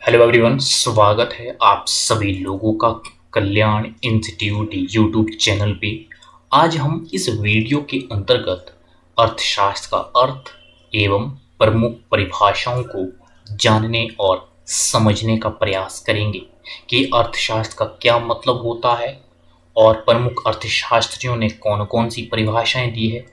Hello everyone, स्वागत है आप सभी लोगों का कल्याण इंस्टीट्यूट यूट्यूब चैनल पे। आज हम इस वीडियो के अंतर्गत अर्थशास्त्र का अर्थ एवं प्रमुख परिभाषाओं को जानने और समझने का प्रयास करेंगे कि अर्थशास्त्र का क्या मतलब होता है और प्रमुख अर्थशास्त्रियों ने कौन कौन सी परिभाषाएं दी है।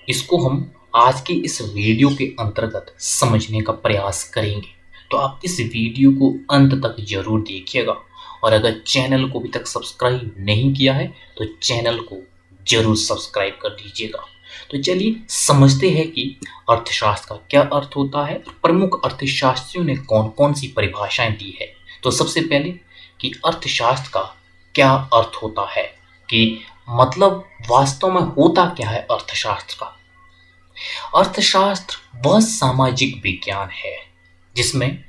इसको हम आज के इस वीडियो के अंतर्गत समझने का प्रयास करेंगे। तो आप इस वीडियो को अंत तक जरूर देखिएगा और अगर चैनल को अभी तक सब्सक्राइब नहीं किया है तो चैनल को जरूर सब्सक्राइब कर दीजिएगा। तो चलिए समझते हैं कि अर्थशास्त्र का क्या अर्थ होता है, प्रमुख अर्थशास्त्रियों ने कौन कौन सी परिभाषाएं दी है। तो सबसे पहले कि अर्थशास्त्र का क्या अर्थ होता है, कि मतलब वास्तव में होता क्या है अर्थशास्त्र का। अर्थशास्त्र वह सामाजिक विज्ञान है जिसमें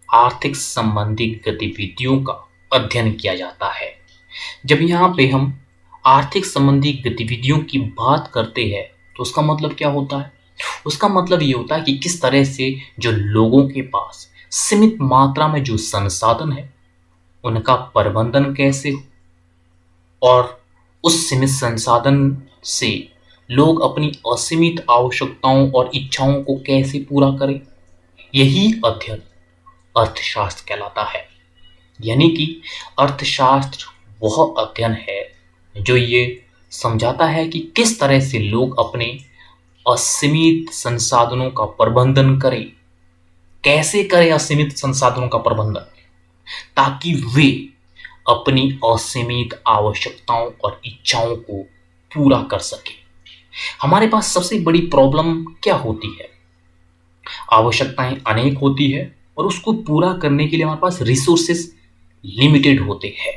आर्थिक संबंधी गतिविधियों का अध्ययन किया जाता है। जब यहाँ पे हम आर्थिक संबंधी गतिविधियों की बात करते हैं तो उसका मतलब क्या होता है। उसका मतलब ये होता है कि किस तरह से जो लोगों के पास सीमित मात्रा में जो संसाधन है उनका प्रबंधन कैसे हो और उस सीमित संसाधन से लोग अपनी असीमित आवश्यकताओं और इच्छाओं को कैसे पूरा करें, यही अध्ययन अर्थशास्त्र कहलाता है। यानी कि अर्थशास्त्र वह अध्ययन है जो ये समझाता है कि किस तरह से लोग अपने असीमित संसाधनों का प्रबंधन करें, कैसे करें असीमित संसाधनों का प्रबंधन, ताकि वे अपनी असीमित आवश्यकताओं और इच्छाओं को पूरा कर सके। हमारे पास सबसे बड़ी प्रॉब्लम क्या होती है, आवश्यकताएं अनेक होती है और उसको पूरा करने के लिए हमारे पास रिसोर्सेस लिमिटेड होते हैं।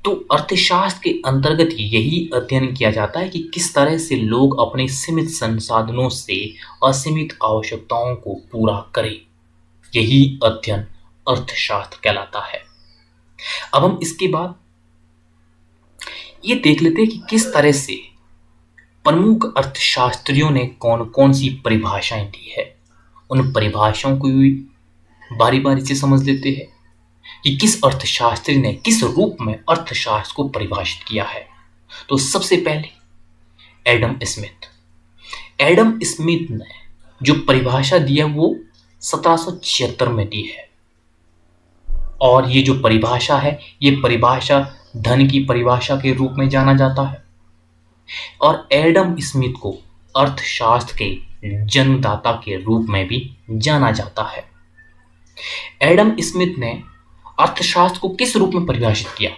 तो अर्थशास्त्र के अंतर्गत यही अध्ययन किया जाता है कि किस तरह से लोग अपने सीमित संसाधनों से असीमित आवश्यकताओं को पूरा करें, यही अध्ययन अर्थशास्त्र कहलाता है। अब हम इसके बाद ये देख लेते हैं कि किस तरह से प्रमुख अर्थशास्त्रियों ने कौन कौन सी परिभाषाएं दी है। उन परिभाषाओं को भी बारी बारी से समझ लेते हैं कि किस अर्थशास्त्री ने किस रूप में अर्थशास्त्र को परिभाषित किया है। तो सबसे पहले एडम स्मिथ ने जो परिभाषा दी है वो 1776 में दी है। और ये जो परिभाषा है, ये परिभाषा धन की परिभाषा के रूप में जाना जाता है। और एडम स्मिथ को अर्थशास्त्र के जन्मदाता के रूप में भी जाना जाता है। एडम स्मिथ ने अर्थशास्त्र को किस रूप में परिभाषित किया।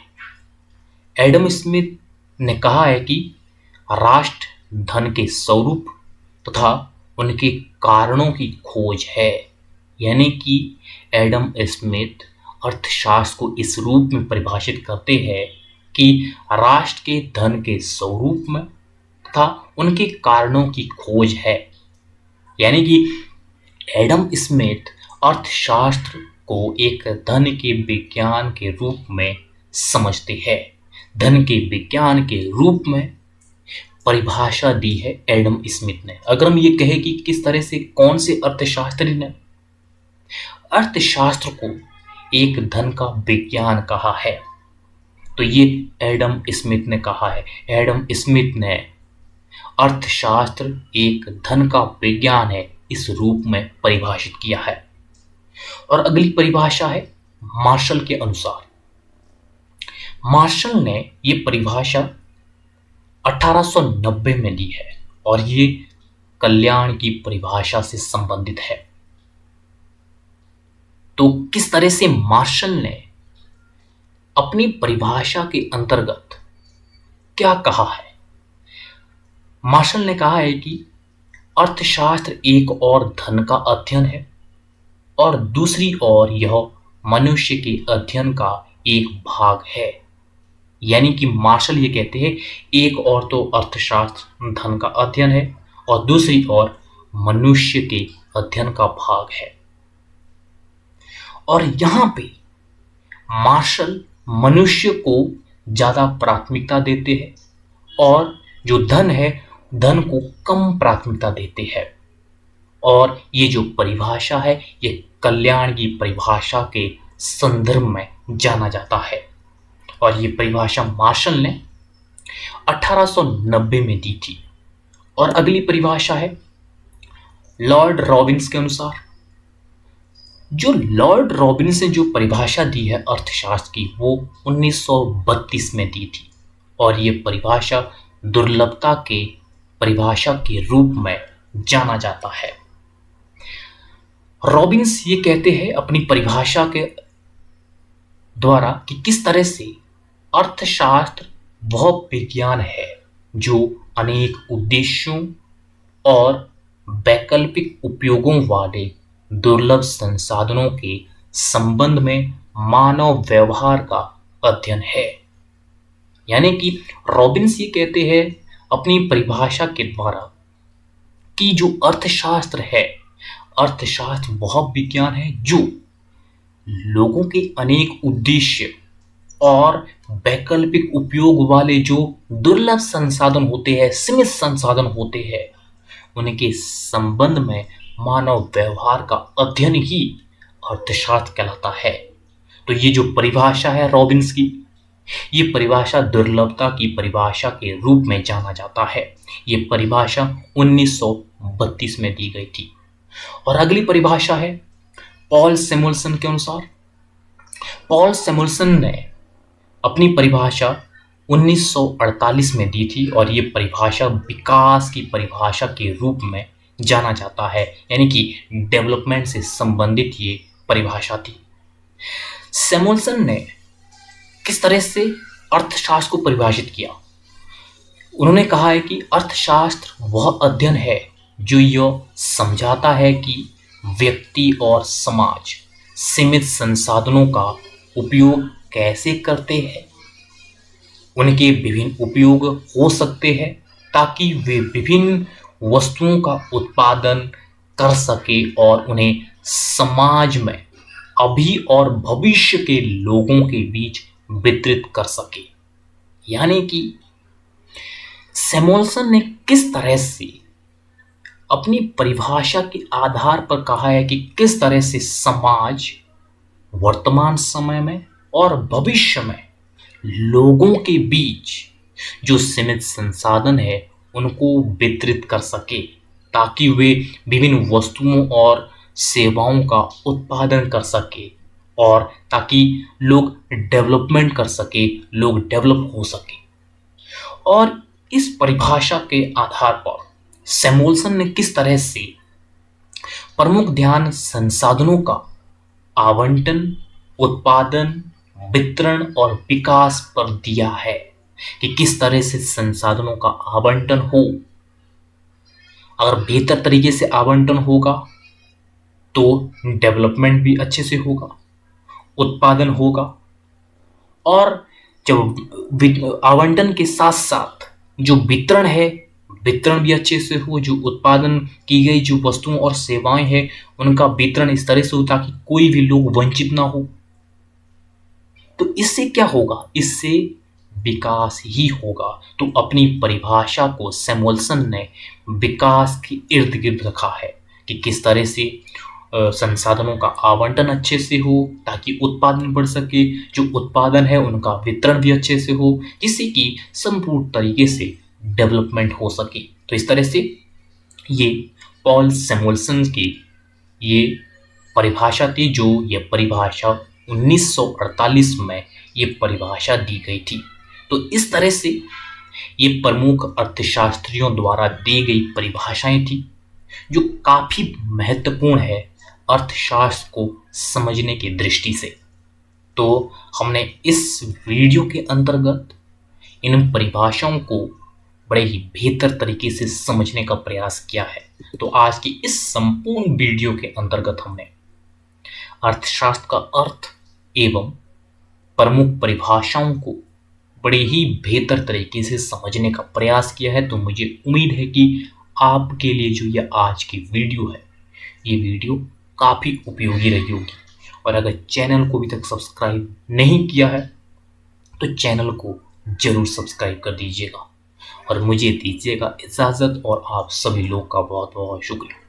एडम स्मिथ ने कहा है कि राष्ट्र धन के स्वरूप तथा उनके कारणों की खोज है। यानी कि एडम स्मिथ अर्थशास्त्र को इस रूप में परिभाषित करते हैं कि राष्ट्र के धन के स्वरूप में तथा उनके कारणों की खोज है। यानी कि एडम स्मिथ अर्थशास्त्र को एक धन के विज्ञान के रूप में समझते हैं। धन के विज्ञान के रूप में परिभाषा दी है एडम स्मिथ ने। अगर हम ये कहें कि किस तरह से कौन से अर्थशास्त्री ने अर्थशास्त्र को एक धन का विज्ञान कहा है, तो ये एडम स्मिथ ने कहा है। एडम स्मिथ ने अर्थशास्त्र एक धन का विज्ञान है इस रूप में परिभाषित किया है। और अगली परिभाषा है मार्शल के अनुसार। मार्शल ने ये परिभाषा 1890 में दी है और ये कल्याण की परिभाषा से संबंधित है। तो किस तरह से मार्शल ने अपनी परिभाषा के अंतर्गत क्या कहा है। मार्शल ने कहा है कि अर्थशास्त्र एक और धन का अध्ययन है और दूसरी ओर यह मनुष्य के अध्ययन का एक भाग है। यानी कि मार्शल ये कहते हैं एक और तो अर्थशास्त्र धन का अध्ययन है और दूसरी ओर मनुष्य के अध्ययन का भाग है। और यहां पे मार्शल मनुष्य को ज्यादा प्राथमिकता देते हैं और जो धन है धन को कम प्राथमिकता देते हैं। और ये जो परिभाषा है ये कल्याण की परिभाषा के संदर्भ में जाना जाता है। और ये परिभाषा मार्शल ने 1890 में दी थी। और अगली परिभाषा है लॉर्ड रॉबिन्स के अनुसार। जो लॉर्ड रॉबिन्स ने जो परिभाषा दी है अर्थशास्त्र की वो 1932 में दी थी। और ये परिभाषा दुर्लभता के परिभाषा के रूप में जाना जाता है। रॉबिन्स ये कहते हैं अपनी परिभाषा के द्वारा कि किस तरह से अर्थशास्त्र वह विज्ञान है जो अनेक उद्देश्यों और वैकल्पिक उपयोगों वाले दुर्लभ संसाधनों के संबंध में मानव व्यवहार का अध्ययन है। यानी कि रॉबिन्स ये कहते हैं अपनी परिभाषा के द्वारा कि जो अर्थशास्त्र है, अर्थशास्त्र वह विज्ञान है जो लोगों के अनेक उद्देश्य और वैकल्पिक उपयोग वाले जो दुर्लभ संसाधन होते हैं, सीमित संसाधन होते हैं, उनके संबंध में मानव व्यवहार का अध्ययन ही अर्थशास्त्र कहलाता है। तो ये जो परिभाषा है रॉबिन्स की, ये परिभाषा दुर्लभता की परिभाषा के रूप में जाना जाता है। ये परिभाषा 1932 में दी गई थी। और अगली परिभाषा है पॉल सैमुअल्सन के अनुसार। पॉल सैमुअल्सन ने अपनी परिभाषा 1948 में दी थी और ये परिभाषा विकास की परिभाषा के रूप में जाना जाता है। यानी कि डेवलपमेंट से संबंधित ये परिभाषा थी। सैमुअल्सन ने किस तरह से अर्थशास्त्र को परिभाषित किया? उन्होंने कहा है कि अर्थशास्त्र वह अध्ययन है जो यह समझाता है कि व्यक्ति और समाज सीमित संसाधनों का उपयोग कैसे करते हैं। उनके विभिन्न उपयोग हो सकते हैं ताकि वे विभिन्न वस्तुओं का उत्पादन कर सके और उन्हें समाज में अभी और भविष्य के लोगों के बीच वितरित कर सके। यानी कि सैमुअल्सन ने किस तरह से अपनी परिभाषा के आधार पर कहा है कि किस तरह से समाज वर्तमान समय में और भविष्य में लोगों के बीच जो सीमित संसाधन है उनको वितरित कर सके ताकि वे विभिन्न वस्तुओं और सेवाओं का उत्पादन कर सके और ताकि लोग डेवलपमेंट कर सके, लोग डेवलप हो सके। और इस परिभाषा के आधार पर सैमुअल्सन ने किस तरह से प्रमुख ध्यान संसाधनों का आवंटन, उत्पादन, वितरण और विकास पर दिया है कि किस तरह से संसाधनों का आवंटन हो। अगर बेहतर तरीके से आवंटन होगा तो डेवलपमेंट भी अच्छे से होगा, उत्पादन होगा और जब आवंटन के साथ साथ जो वितरण है, वितरण भी अच्छे से हो, जो उत्पादन की गई जो वस्तुओं और सेवाएं हैं उनका वितरण इस तरह से हो ताकि कोई भी लोग वंचित ना हो। तो इससे क्या होगा? इससे विकास ही होगा। तो अपनी परिभाषा को सैमुअल्सन ने विकास के इर्द गिर्द रखा है कि किस तरह से संसाधनों का आवंटन अच्छे से हो ताकि उत्पादन बढ़ सके, जो उत्पादन है उनका वितरण भी अच्छे से हो जिससे कि संपूर्ण तरीके से डेवलपमेंट हो सके। तो इस तरह से ये पॉल सैमुअल्सन की ये परिभाषा थी, जो ये परिभाषा 1948 में ये परिभाषा दी गई थी। तो इस तरह से ये प्रमुख अर्थशास्त्रियों द्वारा दी गई परिभाषाएं थी जो काफी महत्वपूर्ण है अर्थशास्त्र को समझने की दृष्टि से। तो हमने इस वीडियो के अंतर्गत इन परिभाषाओं को बड़े ही बेहतर तरीके से समझने का प्रयास किया है। तो आज की इस संपूर्ण वीडियो के अंतर्गत हमने अर्थशास्त्र का अर्थ एवं प्रमुख परिभाषाओं को बड़े ही बेहतर तरीके से समझने का प्रयास किया है। तो मुझे उम्मीद है कि आपके लिए जो ये आज की वीडियो है, ये वीडियो काफ़ी उपयोगी रही होगी। और अगर चैनल को अभी तक सब्सक्राइब नहीं किया है तो चैनल को जरूर सब्सक्राइब कर दीजिएगा और मुझे दीजिएगा इजाज़त। और आप सभी लोग का बहुत बहुत शुक्रिया।